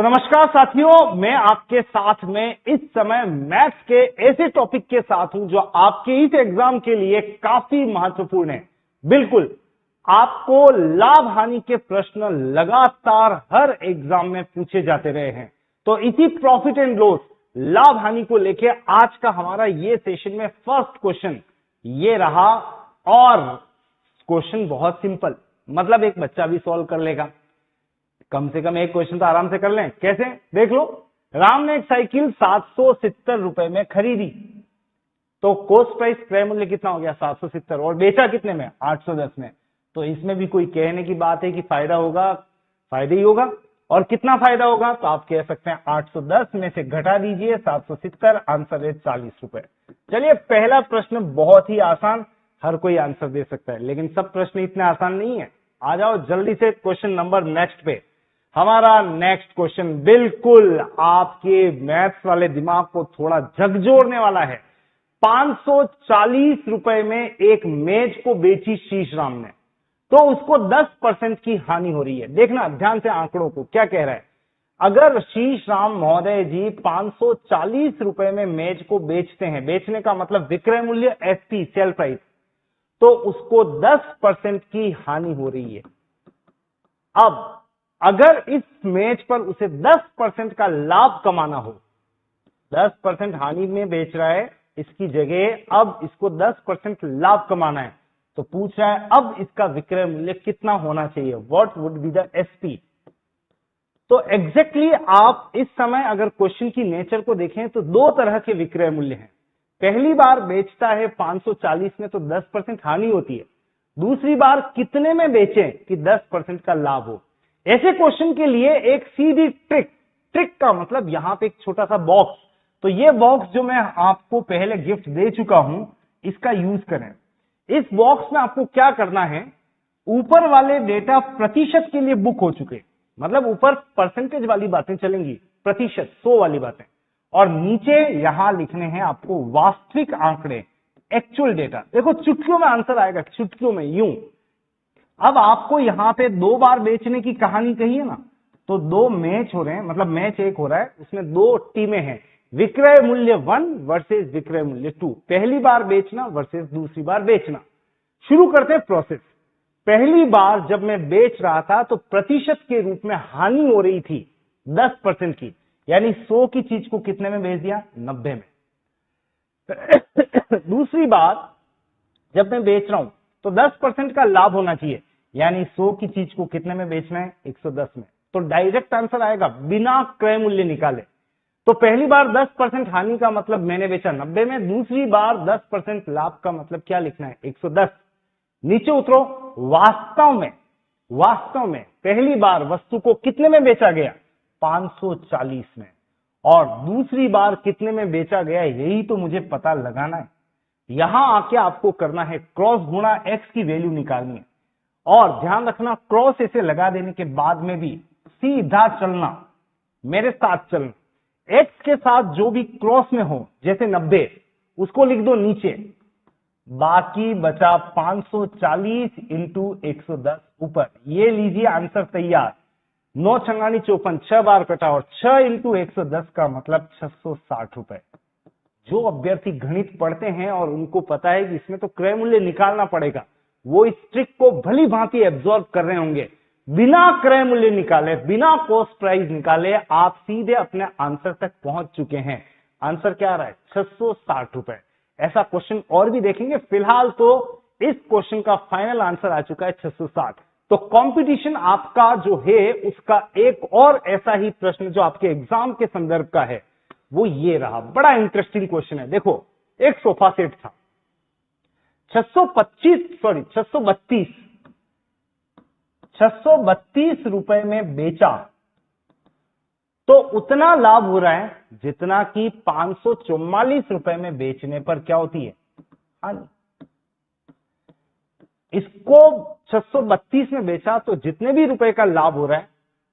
तो नमस्कार साथियों, मैं आपके साथ में इस समय मैथ्स के ऐसे टॉपिक के साथ हूं जो आपके इस एग्जाम के लिए काफी महत्वपूर्ण है। बिल्कुल, आपको लाभ हानि के प्रश्न लगातार हर एग्जाम में पूछे जाते रहे हैं। तो इसी प्रॉफिट एंड लॉस लाभ हानि को लेके आज का हमारा ये सेशन में फर्स्ट क्वेश्चन ये रहा, और क्वेश्चन बहुत सिंपल, मतलब एक बच्चा भी सॉल्व कर लेगा। कम से कम एक क्वेश्चन तो आराम से कर लें। कैसे, देख लो। राम ने एक साइकिल 770 रुपए में खरीदी, तो कॉस्ट प्राइस क्रय मूल्य कितना हो गया 770, और बेचा कितने में 810 में। तो इसमें भी कोई कहने की बात है कि फायदा होगा, फायदा ही होगा। और कितना फायदा होगा, तो आप कह सकते हैं 810 में से घटा दीजिए 770, आंसर है 40 रुपए। चलिए, पहला प्रश्न बहुत ही आसान, हर कोई आंसर दे सकता है, लेकिन सब प्रश्न इतने आसान नहीं है। आ जाओ जल्दी से क्वेश्चन नंबर नेक्स्ट पे। हमारा नेक्स्ट क्वेश्चन बिल्कुल आपके मैथ्स वाले दिमाग को थोड़ा झकझोरने वाला है। 540 रुपए में एक मेज को बेची शीश राम ने, तो उसको 10% की हानि हो रही है। देखना ध्यान से आंकड़ों को, क्या कह रहा है। अगर शीश राम महोदय जी 540 रुपए में मेज को बेचते हैं, बेचने का मतलब विक्रय मूल्य एसपी सेल प्राइस, तो उसको 10% की हानि हो रही है। अब अगर इस मेज पर उसे 10% का लाभ कमाना हो, 10% हानि में बेच रहा है, इसकी जगह अब इसको 10% लाभ कमाना है, तो पूछ रहा है अब इसका विक्रय मूल्य कितना होना चाहिए, what would be the SP. तो एग्जैक्टली आप इस समय अगर क्वेश्चन की नेचर को देखें तो दो तरह के विक्रय मूल्य हैं। पहली बार बेचता है 540 में, तो 10% हानि होती है। दूसरी बार कितने में बेचें कि 10% का लाभ हो। ऐसे क्वेश्चन के लिए एक सीधी ट्रिक का मतलब यहां पे एक छोटा सा बॉक्स, तो ये बॉक्स जो मैं आपको पहले गिफ्ट दे चुका हूं, इसका यूज करें। इस बॉक्स में आपको क्या करना है, ऊपर वाले डेटा प्रतिशत के लिए बुक हो चुके, मतलब ऊपर परसेंटेज वाली बातें चलेंगी, प्रतिशत 100 वाली बातें, और नीचे यहां लिखने हैं आपको वास्तविक आंकड़े, एक्चुअल डेटा। देखो चुटकियों में आंसर आएगा, चुटकियों में यूं। अब आपको यहां पे 2 बार बेचने की कहानी कही है ना, तो 2 मैच हो रहे हैं, मतलब मैच एक हो रहा है, उसमें 2 टीमें हैं, विक्रय मूल्य 1 वर्सेस विक्रय मूल्य 2। पहली बार बेचना वर्सेस दूसरी बार बेचना। शुरू करते हैं प्रोसेस। पहली बार जब मैं बेच रहा था तो प्रतिशत के रूप में हानि हो रही थी 10% की, यानी 100 की चीज को कितने में बेच दिया, 90 में। दूसरी बार जब मैं बेच रहा हूं तो 10% का लाभ होना चाहिए, यानी 100 की चीज को कितने में बेचना है, 110 में। तो डायरेक्ट आंसर आएगा बिना क्रय मूल्य निकाले। तो पहली बार 10% हानि का मतलब मैंने बेचा 90 में, दूसरी बार 10% लाभ का मतलब क्या लिखना है, 110। नीचे उतरो। वास्तव में पहली बार वस्तु को कितने में बेचा गया, 540 में, और दूसरी बार कितने में बेचा गया, यही तो मुझे पता लगाना है। यहां आके आपको करना है क्रॉस गुणा एक्स की वैल्यू निकालनी है, और ध्यान रखना क्रॉस ऐसे लगा देने के बाद में भी सीधा चलना, मेरे साथ चलना। एक्स के साथ जो भी क्रॉस में हो, जैसे 90, उसको लिख दो नीचे, बाकी बचा 540 इंटू 110 ऊपर। ये लीजिए आंसर तैयार। 9 छंगानी 54, 6 बार कटा, और 6 इंटू 110 का मतलब 660 रुपए। जो अभ्यर्थी गणित पढ़ते हैं और उनको पता है कि इसमें तो क्रय मूल्य निकालना पड़ेगा, वो इस ट्रिक को भली भांति एब्जॉर्ब कर रहे होंगे। बिना क्रय मूल्य निकाले, बिना कॉस्ट प्राइस निकाले आप सीधे अपने आंसर तक पहुंच चुके हैं। आंसर क्या आ रहा है, 660 रुपए। ऐसा क्वेश्चन और भी देखेंगे, फिलहाल तो इस क्वेश्चन का फाइनल आंसर आ चुका है 660। तो कंपटीशन आपका जो है उसका एक और ऐसा ही प्रश्न जो आपके एग्जाम के संदर्भ का है, वो ये रहा। बड़ा इंटरेस्टिंग क्वेश्चन है। देखो, एक सोफा सेट था 632 रुपए में बेचा, तो उतना लाभ हो रहा है जितना कि 544 रुपए में बेचने पर क्या होती है, हानि। इसको 632 में बेचा तो जितने भी रुपए का लाभ हो रहा है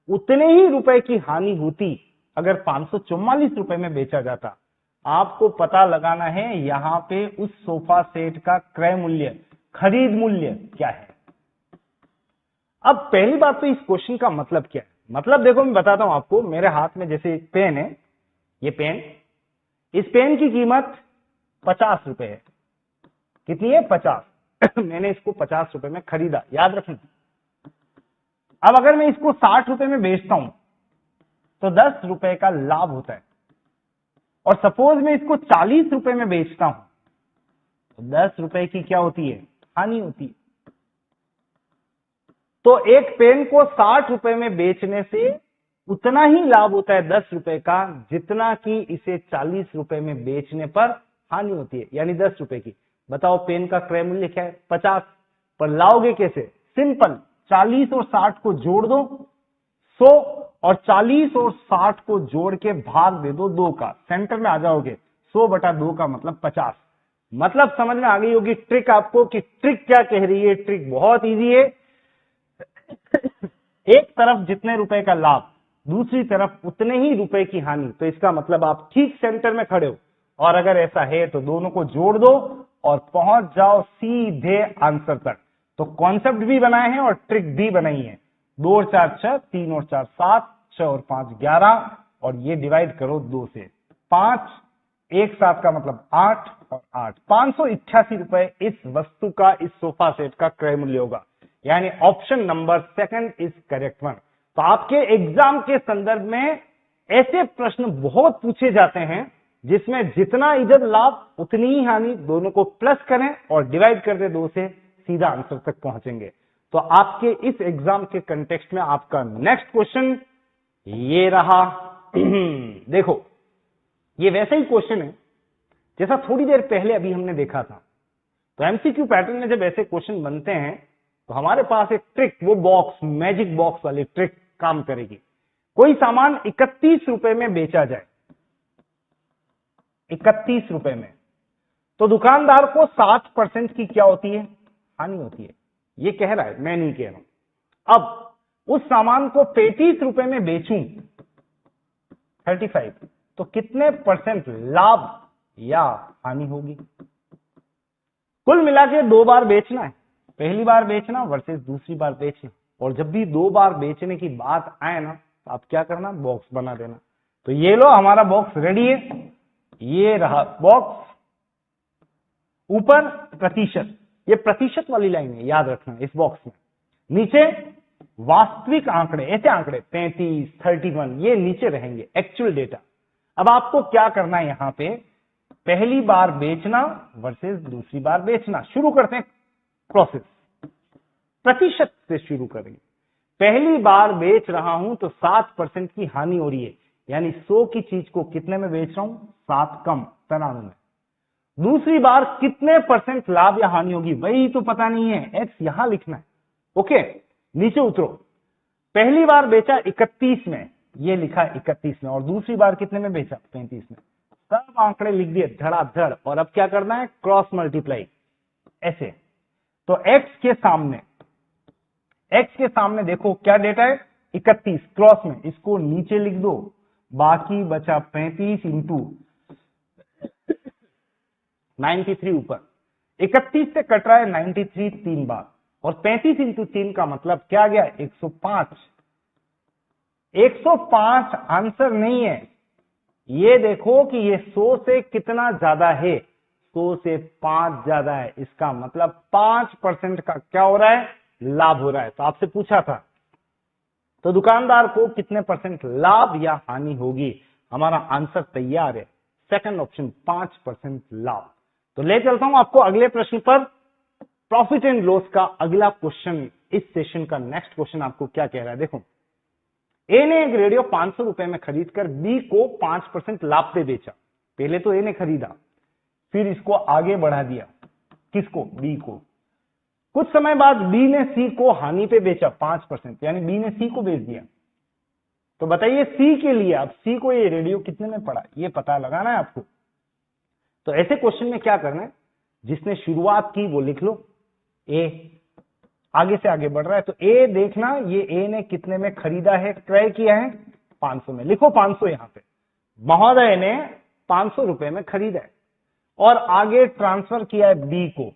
उतने ही रुपए की हानि होती अगर 544 रुपए में बेचा जाता। आपको पता लगाना है यहां पे उस सोफा सेट का क्रय मूल्य, खरीद मूल्य क्या है। अब पहली बात तो इस क्वेश्चन का मतलब क्या है, मतलब देखो मैं बताता हूं आपको, मेरे हाथ में जैसे एक पेन है, ये पेन, इस पेन की कीमत 50 रुपए है। कितनी है? 50। मैंने इसको 50 रुपए में खरीदा, याद रखना। अब अगर मैं इसको 60 रुपए में बेचता हूं तो 10 रुपए का लाभ होता है, और सपोज मैं इसको 40 रुपए में बेचता हूं तो 10 रुपए की क्या होती है? हानि होती है। तो एक पेन को 60 रुपए में बेचने से उतना ही लाभ होता है 10 रुपए का, जितना कि इसे 40 रुपए में बेचने पर हानि होती है, यानी 10 रुपए की। बताओ पेन का क्रय मूल्य क्या है? 50। पर लाओगे कैसे? सिंपल, 40 और 60 को जोड़ दो 100, और 40 और 60 को जोड़ के भाग दे दो 2 का, सेंटर में आ जाओगे। 100/2 का मतलब 50। मतलब समझ में आ गई होगी ट्रिक आपको, कि ट्रिक क्या कह रही है। ट्रिक बहुत इजी है। एक तरफ जितने रुपए का लाभ, दूसरी तरफ उतने ही रुपए की हानि, तो इसका मतलब आप ठीक सेंटर में खड़े हो। और अगर ऐसा है तो दोनों को जोड़ दो और पहुंच जाओ सीधे आंसर तक। तो कॉन्सेप्ट भी बनाए हैं और ट्रिक भी बनाई है। 2 और 4 6, 3 और 4 7, 6 और 5 11, और ये डिवाइड करो 2 से। 5 एक साथ का मतलब 8 और 8, 588 रुपए इस वस्तु का, इस सोफा सेट का क्रय मूल्य होगा। यानी option number 2 is correct one. तो आपके एग्जाम के संदर्भ में ऐसे प्रश्न बहुत पूछे जाते हैं जिसमें जितना इधर लाभ उतनी ही हानि, दोनों को प्लस करें और डिवाइड कर दे 2 से, सीधा आंसर तक पहुंचेंगे। तो आपके इस एग्जाम के कंटेक्स्ट में आपका नेक्स्ट क्वेश्चन ये रहा। देखो ये वैसा ही क्वेश्चन है जैसा थोड़ी देर पहले अभी हमने देखा था। तो एमसीक्यू पैटर्न में जब ऐसे क्वेश्चन बनते हैं तो हमारे पास एक ट्रिक, वो बॉक्स, मैजिक बॉक्स वाली ट्रिक काम करेगी। कोई सामान 31 रुपए में बेचा जाए, 31 रुपए में, तो दुकानदार को 7% की क्या होती है? हानि होती है। ये कह रहा है, मैं नहीं कह रहा हूं। अब उस सामान को 35 रुपए में बेचूं, 35, तो कितने % लाभ या हानि होगी? कुल मिला के 2 बार बेचना है, पहली बार बेचना वर्सेस दूसरी बार बेचना। और जब भी 2 बार बेचने की बात आए ना, तो आप क्या करना? बॉक्स बना देना। तो ये लो, हमारा बॉक्स रेडी है। ये रहा बॉक्स। ऊपर प्रतिशत, ये प्रतिशत वाली लाइन है, याद रखना इस बॉक्स में। नीचे वास्तविक आंकड़े, ऐसे आंकड़े 35, 31, ये नीचे रहेंगे, एक्चुअल डेटा। अब आपको क्या करना है? यहां पे पहली बार बेचना वर्सेस दूसरी बार बेचना। शुरू करते हैं प्रोसेस, प्रतिशत से शुरू करेंगे। पहली बार बेच रहा हूं तो 7% की हानि हो रही है, यानी 100 की चीज को कितने में बेच रहा हूं? 7 कम, 93 में। दूसरी बार कितने % लाभ या हानि होगी? वही तो पता नहीं है, एक्स यहां लिखना है। ओके, नीचे उतरो। पहली बार बेचा 31 में, ये लिखा 31 में, और दूसरी बार कितने में बेचा? 35 में। सब आंकड़े लिख दिए धड़ाधड़, और अब क्या करना है? क्रॉस मल्टीप्लाई, ऐसे। तो x के सामने देखो क्या डेटा है? 31, क्रॉस में इसको नीचे लिख दो, बाकी बचा 35 इंटू 93 ऊपर। 31 से कट रहा है 93 3 बार, और 35 इंटू 3 का मतलब क्या गया? 105। 105 आंसर नहीं है। ये देखो कि ये 100 से कितना ज्यादा है? 100 से 5 ज्यादा है। इसका मतलब 5% का क्या हो रहा है? लाभ हो रहा है। तो आपसे पूछा था, तो दुकानदार को कितने % लाभ या हानि होगी? हमारा आंसर तैयार है, सेकंड ऑप्शन, 5% लाभ। तो ले चलता हूं आपको अगले प्रश्न पर। प्रॉफिट एंड लॉस का अगला क्वेश्चन, इस सेशन का नेक्स्ट क्वेश्चन आपको क्या कह रहा है? देखो, ए ने एक रेडियो 500 रुपए में खरीदकर बी को 5% लाभ पे बेचा। पहले तो ए ने खरीदा, फिर इसको आगे बढ़ा दिया। किसको? बी को। कुछ समय बाद बी ने सी को हानि पे बेचा 5%, यानी बी ने सी को बेच दिया। तो बताइए सी के लिए, अब सी को ये रेडियो कितने में पड़ा, ये पता लगाना है आपको। तो ऐसे क्वेश्चन में क्या करना है? जिसने शुरुआत की वो लिख लो, ए आगे से आगे बढ़ रहा है, तो ए देखना, ये ए ने कितने में खरीदा है, क्रय किया है? 500 में। लिखो 500 यहां पे। महोदय ने 500 रुपए में खरीदा है और आगे ट्रांसफर किया है बी को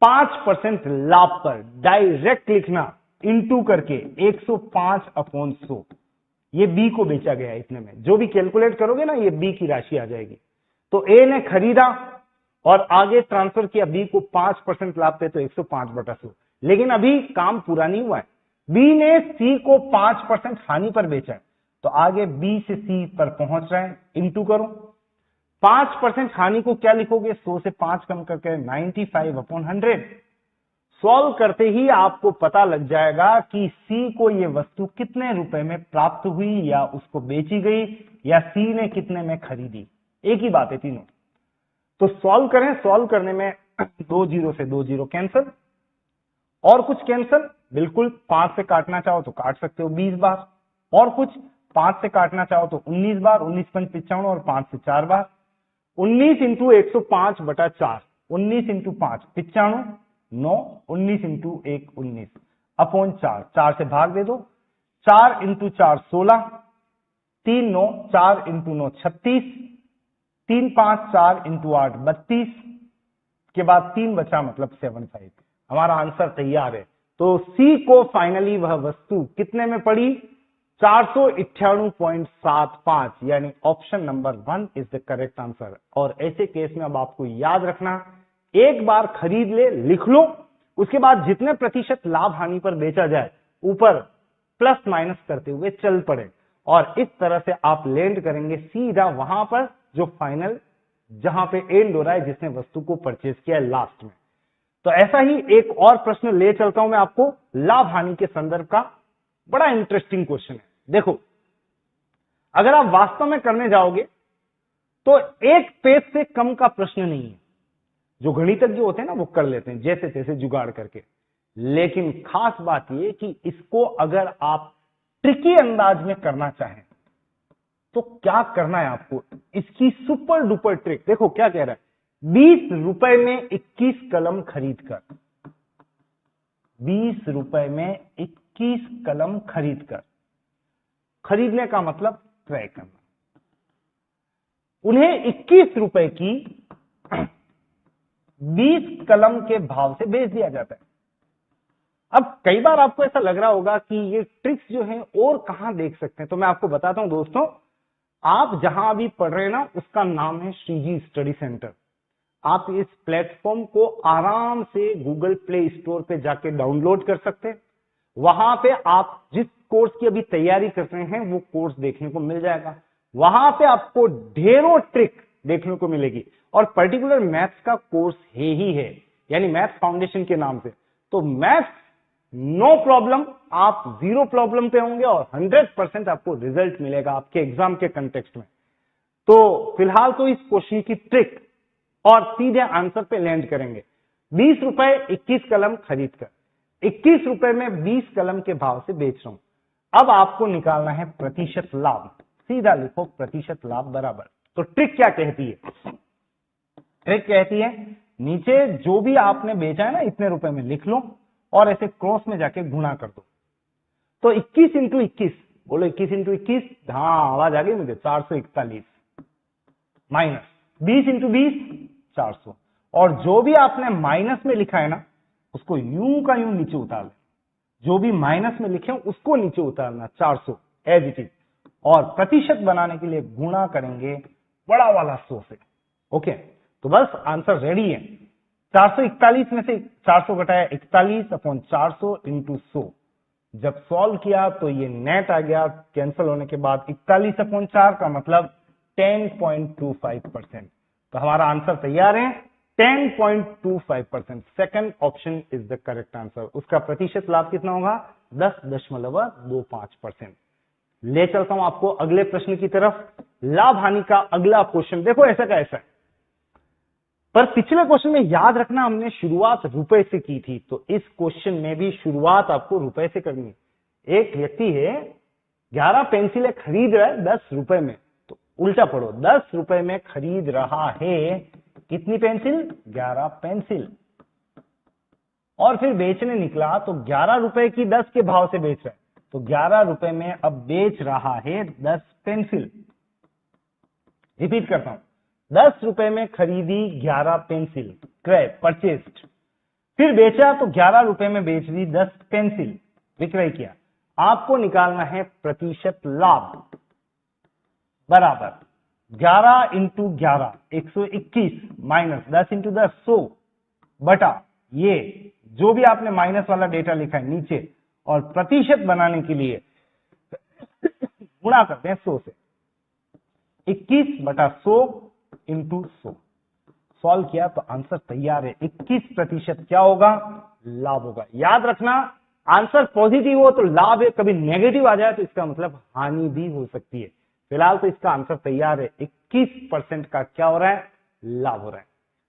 5% लाभ पर। डायरेक्ट लिखना, इंटू करके 105/100, ये बी को बेचा गया है इतने में। जो भी कैलकुलेट करोगे ना, ये बी की राशि आ जाएगी। तो ए ने खरीदा और आगे ट्रांसफर किया बी को 5% लाभ पे, तो 105/100। लेकिन अभी काम पूरा नहीं हुआ है। बी ने सी को 5% हानि पर बेचा है, तो आगे बी से सी पर पहुंच रहा है, इंटू करो। 5% हानि को क्या लिखोगे, 100 से 5 कम करके 95/100। सॉल्व करते ही आपको पता लग जाएगा कि सी को ये वस्तु कितने रुपए में प्राप्त हुई, या उसको बेची गई, या सी ने कितने में खरीदी। एक ही बात है तीनों। तो सॉल्व करें। सॉल्व करने में 2 0 से 2 0 कैंसिल, और कुछ कैंसिल, बिल्कुल 5 से काटना चाहो तो काट सकते हो 20 बार, और कुछ 5 से काटना चाहो तो 19 बार, 19 5 55, और 5 से 4 बार। 19 इंटू 105/4, 19 इंटू 5 95, 9, 19 इंटू 1 19 अपॉन 4, 4 से भाग दे दो। 4 इंटू 4 16, 3 9, 4 इंटू 9 36, 3 5 4 इंटू 8 32, के बाद 3 बचा मतलब 75। हमारा आंसर तैयार है। तो सी को फाइनली वह वस्तु कितने में पड़ी, 498.75, यानी option number 1 is the correct answer. और ऐसे केस में अब आपको याद रखना, एक बार खरीद ले, लिख लो, उसके बाद जितने प्रतिशत लाभ हानि पर बेचा जाए ऊपर प्लस माइनस करते हुए चल पड़े, और इस तरह से आप लैंड करेंगे सीधा वहां पर जो फाइनल, जहां पे एंड हो रहा है, जिसने वस्तु को परचेज किया है लास्ट में। तो ऐसा ही एक और प्रश्न ले चलता हूं मैं आपको लाभ हानि के संदर्भ का। बड़ा इंटरेस्टिंग क्वेश्चन है। देखो, अगर आप वास्तव में करने जाओगे तो एक पेज से कम का प्रश्न नहीं है। जो गणितज्ञ होते हैं ना, वो कर लेते हैं जैसे तैसे जुगाड़ करके। लेकिन खास बात यह कि इसको अगर आप ट्रिकी अंदाज में करना चाहें तो क्या करना है आपको, इसकी सुपर डुपर ट्रिक देखो। क्या कह रहा है, 20 रुपए में 21 कलम खरीद कर, 20 रुपए में 21 कलम खरीद कर, खरीदने का मतलब क्रय करना, उन्हें 21 रुपए की 20 कलम के भाव से बेच दिया जाता है। अब कई बार आपको ऐसा लग रहा होगा कि ये ट्रिक्स जो हैं और कहां देख सकते हैं, तो मैं आपको बताता हूं दोस्तों। आप जहां अभी पढ़ रहे हैं ना, उसका नाम है श्रीजी स्टडी सेंटर। आप इस प्लेटफॉर्म को आराम से गूगल प्ले स्टोर पे जाके डाउनलोड कर सकते हैं। वहां पे आप जिस कोर्स की अभी तैयारी कर रहे हैं वो कोर्स देखने को मिल जाएगा। वहां पे आपको ढेरों ट्रिक देखने को मिलेगी, और पर्टिकुलर मैथ्स का कोर्स ही है, यानी मैथ्स फाउंडेशन के नाम से। तो मैथ्स नो प्रॉब्लम, आप 0 प्रॉब्लम पे होंगे, और 100% आपको रिजल्ट मिलेगा आपके एग्जाम के कंटेक्स्ट में। तो फिलहाल तो इस क्वेश्चन की ट्रिक और सीधे आंसर पे लैंड करेंगे। 20 रुपए 21 कलम खरीद कर 21 रुपए में 20 कलम के भाव से बेच रहा हूं। अब आपको निकालना है प्रतिशत लाभ। सीधा लिखो प्रतिशत लाभ बराबर। तो ट्रिक क्या कहती है, ट्रिक कहती है नीचे जो भी आपने बेचा है ना इतने रुपए में लिख लो, और ऐसे क्रॉस में जाके गुणा कर दो। तो 21 इंटू 21, बोलो 21 इंटू 21, हाँ आवाज आ गई मुझे, 441, माइनस 20 इंटू 20, 400। और जो भी आपने माइनस में लिखा है ना, उसको यूं का यूं नीचे उतार लें। जो भी माइनस में लिखे उसको नीचे उतारना, 400 एज इट इज। और प्रतिशत बनाने के लिए गुणा करेंगे बड़ा वाला 100 से। ओके, तो बस आंसर रेडी है। 441 में से 400 घटाया 41/400 इंटू 100। जब सॉल्व किया तो ये नेट आ गया, कैंसिल होने के बाद 41/4 का मतलब 10.25%। तो हमारा आंसर तैयार है, 10.25%। Second option is the correct answer. उसका प्रतिशत लाभ कितना होगा, 10.25%। ले चलता हूं आपको अगले प्रश्न की तरफ। लाभ हानि का अगला क्वेश्चन देखो ऐसा का ऐसा है, पर पिछले क्वेश्चन में याद रखना हमने शुरुआत रुपए से की थी, तो इस क्वेश्चन में भी शुरुआत आपको रुपए से करनी है। एक व्यक्ति है 11 पेंसिलें खरीद रहा है 10 रुपए में, तो उल्टा पढ़ो, 10 रुपए में खरीद रहा है कितनी पेंसिल, 11 पेंसिल। और फिर बेचने निकला तो 11 रुपए की 10 के भाव से बेच रहा है, तो 11 रुपए में अब बेच रहा है 10 पेंसिल। रिपीट करता हूं, 10 रुपए में खरीदी 11 पेंसिल, क्रय परचेस्ड। फिर बेचा तो 11 रुपए में बेच दी 10 पेंसिल, विक्रय किया, आपको निकालना है प्रतिशत लाभ बराबर 11 इंटू 11 121 माइनस 10 इंटू 10 100 बटा ये जो भी आपने माइनस वाला डेटा लिखा है नीचे, और प्रतिशत बनाने के लिए गुणा करते हैं 100 से। 21 बटा 100 इंटू 100 सॉल्व किया तो आंसर तैयार है। 21% क्या होगा? लाभ होगा। याद रखना, आंसर पॉजिटिव हो तो लाभ है, कभी नेगेटिव आ जाए तो इसका मतलब हानि भी हो सकती है। फिलहाल तो इसका आंसर तैयार है। 21% का क्या हो रहा है? लाभ हो रहा है।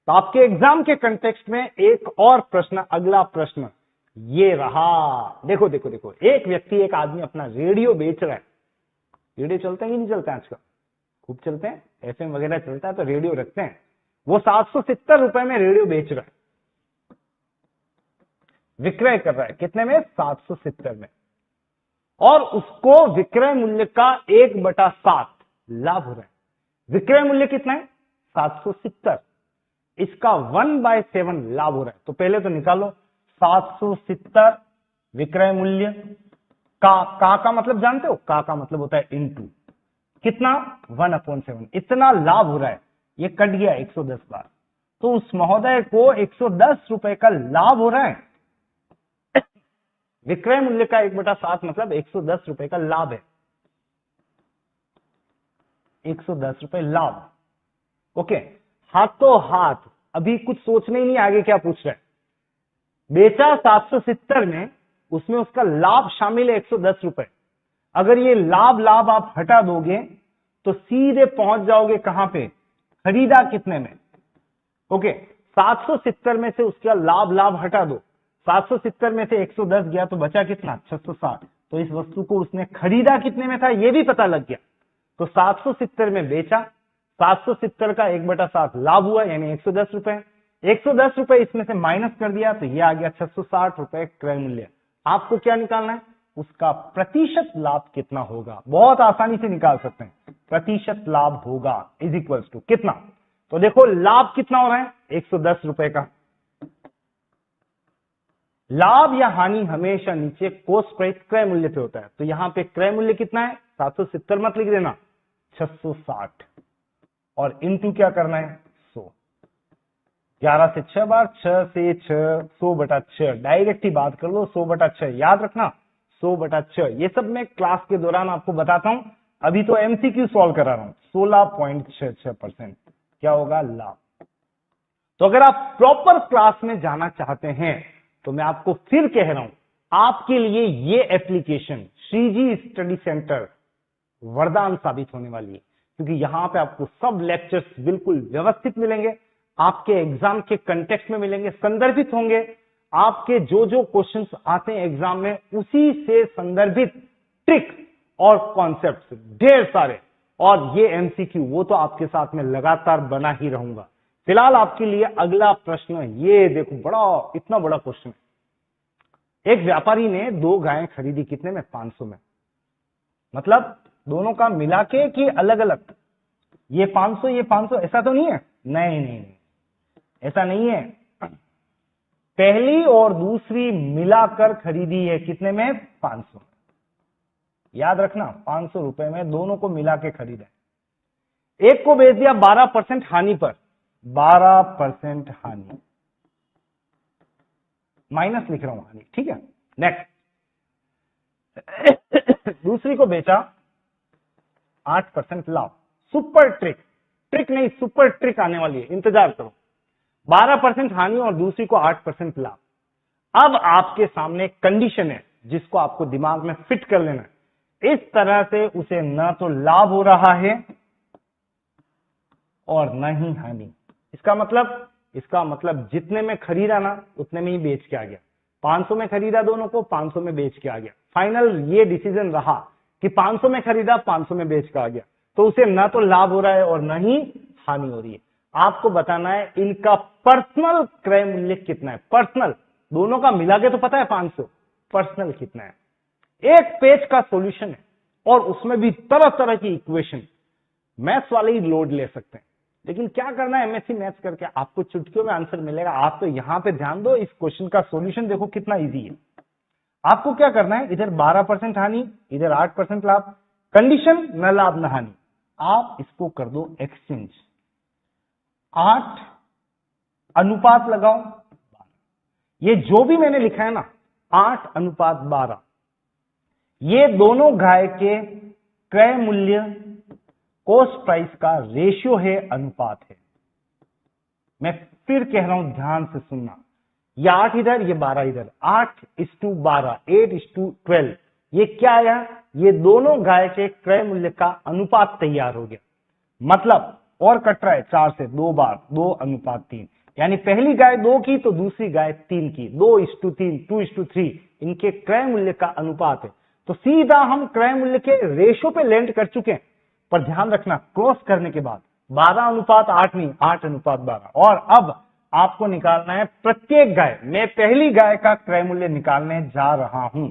तो आपके एग्जाम के कंटेक्स्ट में एक और प्रश्न, अगला प्रश्न ये रहा। देखो देखो देखो, एक व्यक्ति, एक आदमी अपना रेडियो बेच रहा है। रेडियो चलते हैं कि नहीं चलते? आजकल खूब चलते हैं, एफएम वगैरह चलता है तो रेडियो रखते हैं। वो 770 रुपए में रेडियो बेच रहा है, विक्रय कर रहा है। कितने में? 770 में। और उसको विक्रय मूल्य का 1/7 लाभ हो रहा है। विक्रय मूल्य कितना है? 770। इसका 1/7 लाभ हो रहा है। तो पहले तो निकालो 770 विक्रय मूल्य का मतलब जानते हो? का मतलब होता है इनटू कितना? 1/7। इतना लाभ हो रहा है, ये कट गया 110 बार, तो उस महोदय को 110 रुपए का लाभ हो रहा है। विक्रय मूल्य का 1/7 मतलब 110 रुपए का लाभ है। 110 रुपए लाभ। ओके, हाथों हाथ, अभी कुछ सोचने ही नहीं आगे क्या पूछ रहा है। बेचा 770 में, उसमें उसका लाभ शामिल है 110 रुपए। अगर ये लाभ आप हटा दोगे तो सीधे पहुंच जाओगे कहां पे? खरीदा कितने में? ओके, 770 में से उसका लाभ हटा दो। 770 में से 110 गया तो बचा कितना? 660। तो इस वस्तु को उसने खरीदा कितने में था ये भी पता लग गया। तो 770 में बेचा, 770 का 1/7 लाभ हुआ, यानी 110 रुपए। 110 रुपए इसमें से माइनस कर दिया तो ये आ गया 660 रुपए क्रय मूल्य। आपको क्या निकालना है? उसका प्रतिशत लाभ कितना होगा। बहुत आसानी से निकाल सकते हैं। प्रतिशत लाभ होगा इज इक्वल्स टू कितना? तो देखो लाभ कितना हो रहा है? 110 रुपए का। लाभ या हानि हमेशा नीचे कोस्ट प्राइस क्रय मूल्य पे होता है। तो यहां पे क्रय मूल्य कितना है? 770 मत लिख देना, 660, और इनटू क्या करना है? 100। 11 से 6 बार, 6 से 6, 100/6। डायरेक्ट ही बात कर लो, 100/6 याद रखना, 100/6। ये सब मैं क्लास के दौरान आपको बताता हूं। अभी तो एमसीक्यू सॉल्व करा रहा हूं। 16.66% क्या होगा? लाभ। तो अगर आप प्रॉपर क्लास में जाना चाहते हैं तो मैं आपको फिर कह रहा हूं, आपके लिए ये एप्लीकेशन श्रीजी स्टडी सेंटर वरदान साबित होने वाली है, क्योंकि यहां पे आपको सब लेक्चर्स बिल्कुल व्यवस्थित मिलेंगे, आपके एग्जाम के कंटेक्स्ट में मिलेंगे, संदर्भित होंगे। आपके जो जो क्वेश्चंस आते हैं एग्जाम में, उसी से संदर्भित ट्रिक और कॉन्सेप्ट्स ढेर सारे, और ये एमसीक्यू वो तो आपके साथ में लगातार बना ही रहूंगा। फिलहाल आपके लिए अगला प्रश्न ये देखो, बड़ा, इतना बड़ा क्वेश्चन है। एक व्यापारी ने 2 गायें खरीदी, कितने में? 500 में। मतलब दोनों का मिला के कि अलग अलग? ये 500 ये 500, ऐसा तो नहीं है? नहीं, ऐसा नहीं है। पहली और दूसरी मिलाकर खरीदी है, कितने में? 500। याद रखना, 500 रुपए में दोनों को मिला के खरीदा है। एक को बेच दिया 12% हानि पर, 12% हानि, माइनस लिख रहा हूं हानि, ठीक है। नेक्स्ट, दूसरी को बेचा 8% लाभ। सुपर ट्रिक, ट्रिक नहीं सुपर ट्रिक आने वाली है, इंतजार करो। 12% हानि और दूसरी को 8% लाभ। अब आपके सामने कंडीशन है जिसको आपको दिमाग में फिट कर लेना है। इस तरह से उसे न तो लाभ हो रहा है और न ही हानि। इसका मतलब जितने में खरीदा ना उतने में ही बेच के आ गया। 500 में खरीदा दोनों को, 500 में बेच के आ गया। फाइनल ये डिसीजन रहा कि 500 में खरीदा, 500 में बेच के आ गया। तो उसे न तो लाभ हो रहा है और न ही हानि हो रही है। आपको बताना है इनका पर्सनल क्रय मूल्य कितना है। पर्सनल, दोनों का मिला के तो पता है 500, पर्सनल कितना है। एक पेज का सॉल्यूशन है और उसमें भी तरह तरह की इक्वेशन, मैथ्स वाले ही लोड ले सकते हैं। लेकिन क्या करना है एमएससी मैथ्स करके, आपको चुटकियों में आंसर मिलेगा। आप तो यहां पे ध्यान दो, इस क्वेश्चन का सॉल्यूशन देखो कितना इजी है। आपको क्या करना है, इधर 12% हानि, इधर 8% लाभ, कंडीशन न लाभ न हानि। आप इसको कर दो एक्सचेंज, 8 अनुपात लगाओ, ये जो भी मैंने लिखा है ना 8:12, ये दोनों गाय के क्रय मूल्य कॉस्ट प्राइस का रेशियो है, अनुपात है। मैं फिर कह रहा हूं, ध्यान से सुनना, ये 8 इधर, ये 12 इधर, 8:12, 8:12, ये क्या आया, ये दोनों गाय के क्रय मूल्य का अनुपात तैयार हो गया। मतलब और कट रहा है 4 से 2 बार, 2:3, यानी पहली गाय 2 की तो दूसरी गाय 3 की, 2:3, 2:3 इनके क्रय मूल्य का अनुपात है। तो सीधा हम क्रय मूल्य के रेशो पे लैंड कर चुके हैं। पर ध्यान रखना, क्रॉस करने के बाद 12:8 नहीं, 8:12। और अब आपको निकालना है प्रत्येक गाय, मैं पहली गाय का क्रय मूल्य निकालने जा रहा हूं।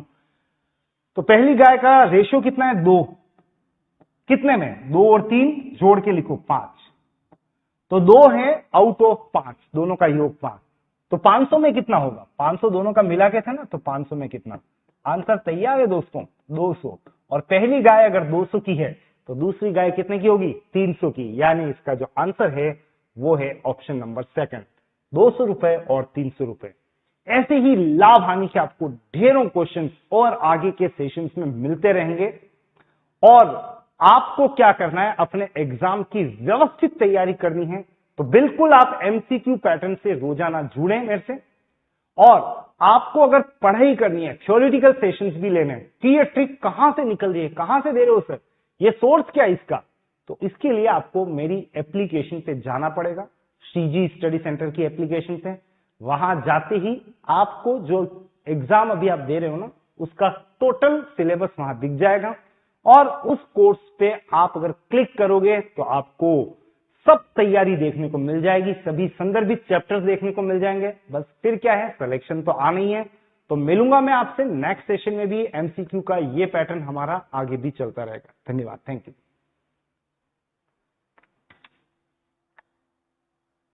तो पहली गाय का रेशो कितना है, 2, कितने में, 2 और 3 जोड़ के लिखो 5, तो 2 है आउट ऑफ 5, दोनों का योग 5, तो 500 में कितना होगा, 500 दोनों का मिला के था ना, तो 500 में कितना, आंसर तैयार है दोस्तों, 200। और पहली गाय अगर 200 की है तो दूसरी गाय कितने की होगी, 300 की, यानी इसका जो आंसर है वो है ऑप्शन नंबर सेकंड, 200 रुपए और 300 रुपए। ऐसे ही लाभ हानि के आपको ढेरों क्वेश्चंस और आगे के सेशंस में मिलते रहेंगे। और आपको क्या करना है, अपने एग्जाम की व्यवस्थित तैयारी करनी है, तो बिल्कुल आप एमसीक्यू पैटर्न से रोजाना जुड़ें मेरे से। और आपको अगर पढ़ाई करनी है, थ्योरेटिकल सेशंस भी लेने हैं कि ये ट्रिक कहां से निकल रही है, कहां से दे रहे हो सर, ये सोर्स क्या है इसका, तो इसके लिए आपको मेरी एप्लीकेशन पे जाना पड़ेगा, सीजी स्टडी सेंटर की एप्लीकेशन पे। वहां जाते ही आपको जो एग्जाम अभी आप दे रहे हो ना, उसका टोटल सिलेबस वहां दिख जाएगा। और उस कोर्स पे आप अगर क्लिक करोगे तो आपको सब तैयारी देखने को मिल जाएगी, सभी संदर्भित चैप्टर्स देखने को मिल जाएंगे। बस फिर क्या है, सिलेक्शन तो आना ही है। तो मिलूंगा मैं आपसे नेक्स्ट सेशन में भी, एमसीक्यू का ये पैटर्न हमारा आगे भी चलता रहेगा। धन्यवाद, थैंक यू।